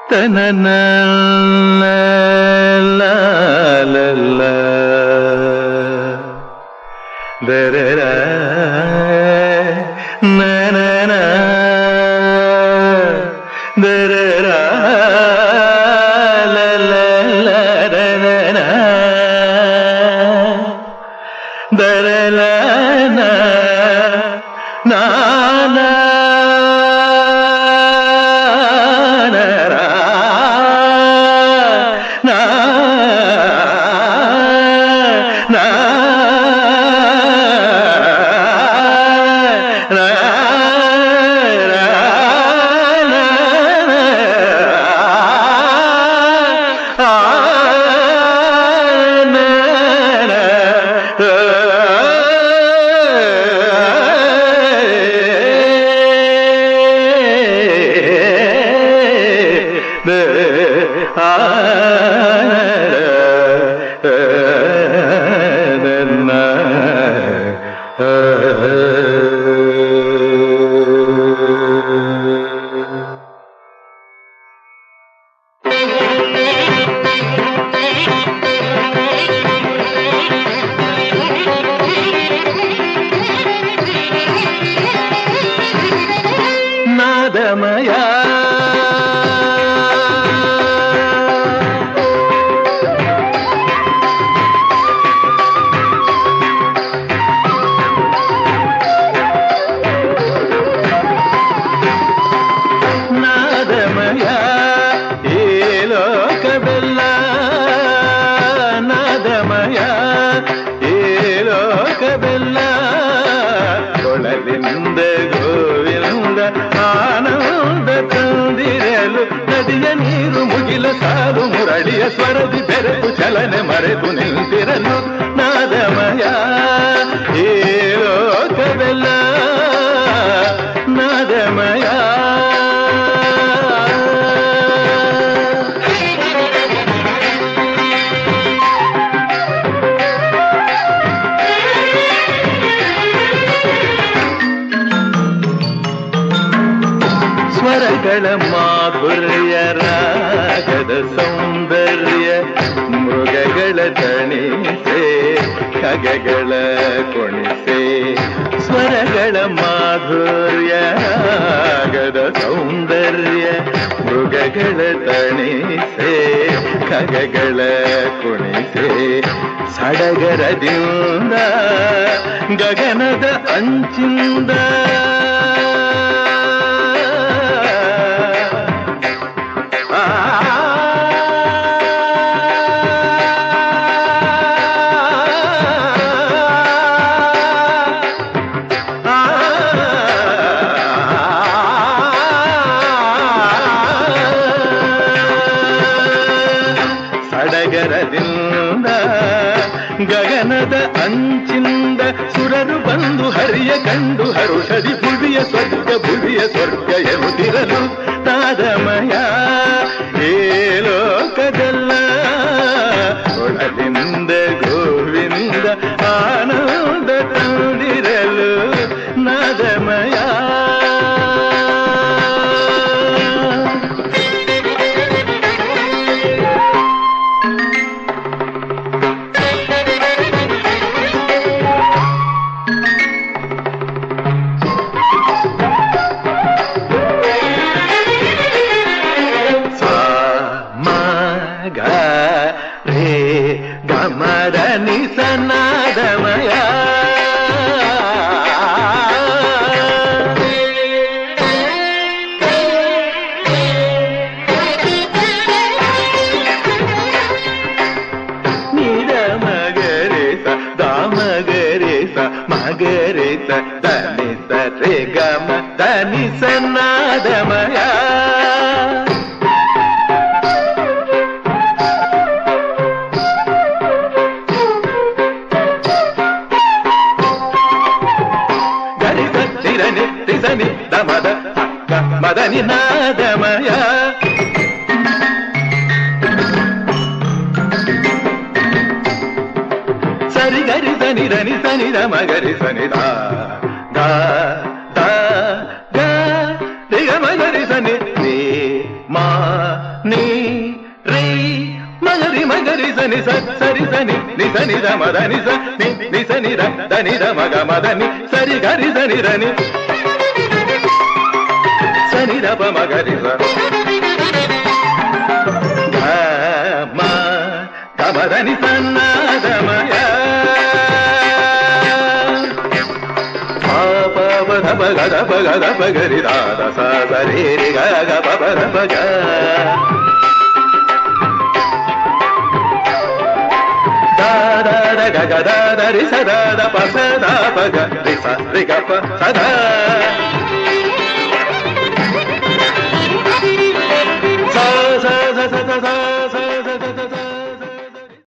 ತನನ ದರ ನನ ದರ ದರಲ ನಾನ ನಾದಮಯ ಕೊಳಲಿಂದ ಗೋವಿಂದ ಆನಂದ ತಂದಿರಲು ನದಿಯ ನೀರು ಮುಗಿಲ ಸಾಲು ಮುರಳಿಯ ಸ್ವರದಿ ಬೆರೆತು ಚಲನೆ ಮರೆತು ನಿಂತಿರಲು ನಾದಮಯ ಈ ಲೋಕವೆಲ್ಲ ನಾದಮಯ ಸ್ವರಗಳ ಮಾಧುರ್ಯ ರಾಗದ ಸೌಂದರ್ಯ ಮೃಗಗಳ ತಣಿಸೆ ಖಗಗಳ ಕೊಣಿಸೆ ಸ್ವರಗಳ ಮಾಧುರ್ಯ ರಾಗದ ಸೌಂದರ್ಯ ಮೃಗಗಳ ತಣಿಸೆ ಖಗಗಳ ಕೊಣಿಸೆ ಸಡಗರದಿಂದ ಗಗನದ ಅಂಚಿಂದ ಸಡಗರದಿಂದ ಗಗನದ ಅಂಚಿಂದ ಸುರರು ಬಂದು ಹರಿಯ ಕಂಡು ಹರುಷದಿ ಭುವಿಯ ಸ್ವರ್ಗ ಎನ್ನುತ್ತಿರಲು ನಾದಮಯ ಏ ಲೋಕದಲ್ಲ ಕೊಳಲಿಂದ ಗೋವಿಂದ ಆನಂದ ತಂದಿರಲು ನಾದಮಯ ಗಮರನಿ ಸನಾದಮಯ ನಿರ ಮಗರೇಸ ದಾಮಗರೇಸ ಮಗರೇಸ ದನಿಸ ರೇ ಗಮ ದನಿ ಸನಾದಮಯ ರಿಸನಿ ದಮದ ಅಕ್ಕ ಮದನಿ ನಾದಮಯ ಸರಿ ಗರಿ ಸನಿ ಧನಿ ಸನಿ ದ ಮಗರಿ ಸನಿ ದ ಗ ದ ಗ ರಿ ಗ ಮಗರಿ ಸನಿ ರೇ ಮಾ మగరి సని సరి సని ని సని ద మద ని స ని సని ద దని ద మగ మద ని సరి గరి సని దని సని ద ప మగరి స గ మ గ మద ని సన్న ద మయ ప ప ద ప గ ద ప గరి ద ద స స రి రి గ గ ప ప ద ప గ da da da ga ga da da ri sa da da pa sa da pa ga ri sa ri ga pa sa da